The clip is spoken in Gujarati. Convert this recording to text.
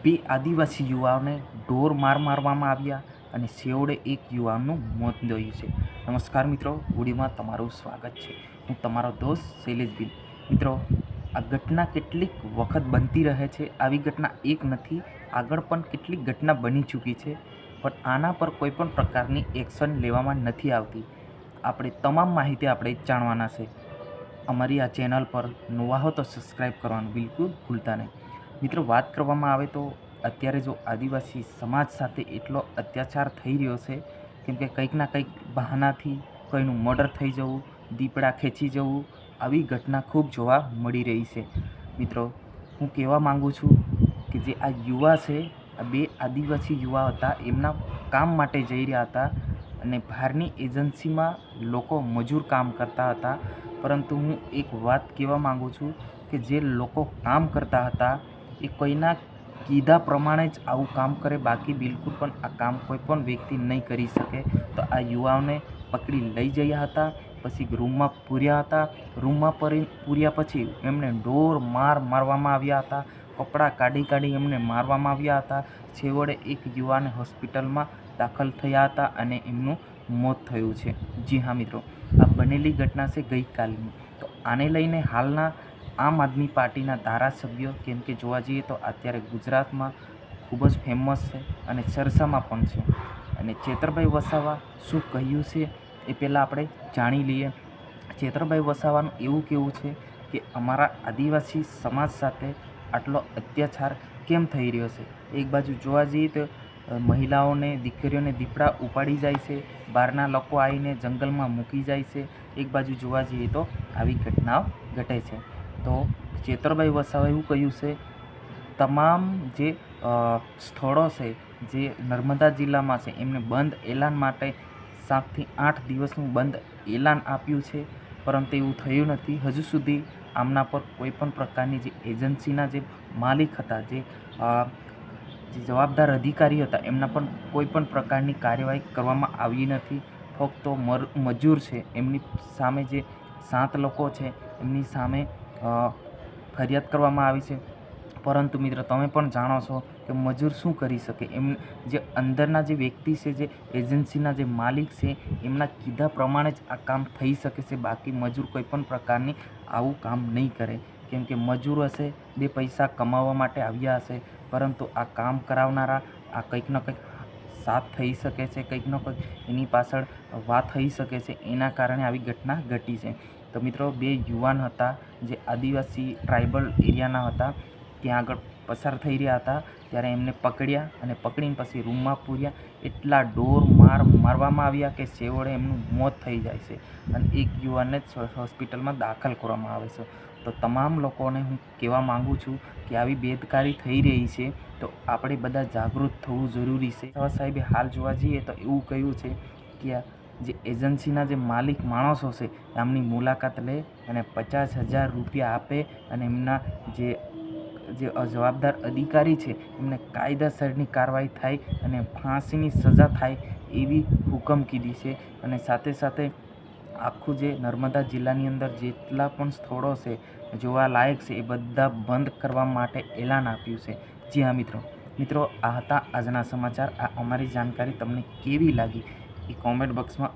બે આદિવાસી યુવાઓને ઢોર મારવામાં આવ્યા અને છેવટે એક યુવાનનું મોત થયું છે. નમસ્કાર મિત્રો, વિડીયોમાં તમારું સ્વાગત છે. હું તમારો દોસ્ત શૈલેષ. મિત્રો, આ ઘટના કેટલીક વખત બનતી રહે છે. આવી ઘટના એક નથી, આગળ પણ કેટલીક ઘટના બની ચૂકી છે, પણ આના પર કોઈ પણ પ્રકારની એક્શન લેવામાં નથી આવતી. આપણે તમામ માહિતી આપણે જાણવાના છે. અમારી આ ચેનલ પર નવા હો તો સબસ્ક્રાઈબ કરવાનું બિલકુલ ભૂલતા નહીં. મિત્રો, વાત કરવામાં આવે તો અત્યારે જો આદિવાસી સમાજ સાથે એટલો અત્યાચાર થઈ રહ્યો છે, કેમ કે કંઈક ના કંઈક બહાનાથી કોઈનું મર્ડર થઈ જવું, દીપડા ખેંચી જવું, આવી ઘટના ખૂબ જોવા મળી રહી છે. મિત્રો, હું કહેવા માગું છું કે જે આ યુવા છે, આ બે આદિવાસી યુવા હતા, એમના કામ માટે જઈ રહ્યા હતા અને બહારની એજન્સીમાં લોકો મજૂર કામ કરતા હતા. પરંતુ હું એક વાત કહેવા માગું છું કે જે લોકો કામ કરતા હતા એ કોઈના કીધા પ્રમાણે જ આવું કામ કરે, બાકી બિલકુલ પણ આ કામ કોઈ પણ વ્યક્તિ નહીં કરી શકે. તો આ યુવાઓને પકડી લઈ ગયા હતા, પછી રૂમમાં પૂર્યા હતા. રૂમમાં પૂર્યા પછી એમને ઢોર મારવામાં આવ્યા હતા, કપડાં કાઢી એમને મારવામાં આવ્યા હતા. છેવટે એક યુવાને હોસ્પિટલમાં દાખલ થયા હતા અને એમનું મોત થયું છે. જી હા મિત્રો, આ બનેલી ઘટના છે ગઈકાલની. તો આને લઈને હાલના આમ આદમી પાર્ટીના ધારાસભ્યો, કેમ કે જોવા જઈએ તો અત્યારે ગુજરાતમાં ખૂબ જ ફેમસ છે અને ચર્ચામાં પણ છે, અને ચેતરભાઈ વસાવા શું કહ્યું છે એ પહેલાં આપણે જાણી લઈએ. ચેતરભાઈ વસાવાનું એવું કહેવું છે કે અમારા આદિવાસી સમાજ સાથે આટલો અત્યાચાર કેમ થઈ રહ્યો છે. એક બાજુ જોવા જઈએ તો મહિલાઓને, દીકરીઓને દીપડા ઉપાડી જાય છે, બહારના લોકો આવીને જંગલમાં મૂકી જાય છે. એક બાજુ જોવા જઈએ તો આવી ઘટનાઓ ઘટે છે. તો ચેતરભાઈ વસાવાએ એવું કહ્યું છે, તમામ જે સ્થળો છે જે નર્મદા જિલ્લામાં છે એમને બંધ એલાન માટે 7 થી 8 દિવસનું બંધ એલાન આપ્યું છે, પરંતુ એવું થયું નથી. હજુ સુધી આમના પર કોઈ પણ પ્રકારની જે એજન્સીના જે માલિક હતા, જે જવાબદાર અધિકારી હતા, એમના પણ કોઈ પણ પ્રકારની કાર્યવાહી કરવામાં આવી નથી. ફક્ત મજૂર છે એમની સામે, જે 7 લોકો છે એમની સામે ફરિયાદ કરવામાં આવી છે. પરંતુ મિત્રો, તમે પણ જાણો છો કે મજૂર શું કરી શકે. એમ જે અંદરના જે વ્યક્તિ છે, જે એજન્સીના જે માલિક છે, એમના કીધા પ્રમાણે જ આ કામ થઈ શકે છે, બાકી મજૂર કોઈ પણ પ્રકારની આવું કામ નહીં કરે. કેમ કે મજૂર હશે, 2 પૈસા કમાવા માટે આવ્યા હશે, પરંતુ આ કામ કરાવનારા આ કંઈક ના કંઈક સાથ થઈ શકે છે, કંઈક ના કંઈક એની પાછળ વાત થઈ શકે છે, એના કારણે આવી ઘટના ઘટી છે. તો મિત્રો, 2 યુવાન હતા જે આદિવાસી ટ્રાઇબલ એરિયાના હતા, ત્યાં આગળ પસાર થઈ રહ્યા હતા, ત્યારે એમને પકડ્યા અને પકડીને પછી રૂમમાં પૂર્યા. એટલા ઢોર મારવામાં આવ્યા કે છેવટે એમનું મોત થઈ જાય છે અને એક યુવાનને હોસ્પિટલમાં દાખલ કરવામાં આવે છે. તો તમામ લોકોને હું કહેવા માગું છું કે આવી બેદકારી થઈ રહી છે, તો આપણે બધા જાગૃત થવું જરૂરી છે. સાહેબે હાલ જોવા જઈએ તો એવું કહ્યું છે કે જે એજન્સીના જે માલિક માણસો છે એમની મુલાકાત લે અને 50,000 રૂપિયા આપે અને એમના જે જવાબદાર અધિકારી છે એમને કાયદેસરની કાર્યવાહી થાય અને ફાંસીની સજા થાય એવી હુકમ કીધી છે. અને સાથે સાથે આખું જે નર્મદા જિલ્લાની અંદર જેટલા પણ સ્થળો છે જોવા લાયક છે એ બધા બંધ કરવા માટે એલાન આપ્યું છે. જી હા મિત્રો, આ હતા આજના સમાચાર. આ અમારી જાણકારી તમને કેવી લાગી એ કોમેન્ટ બોક્સમાં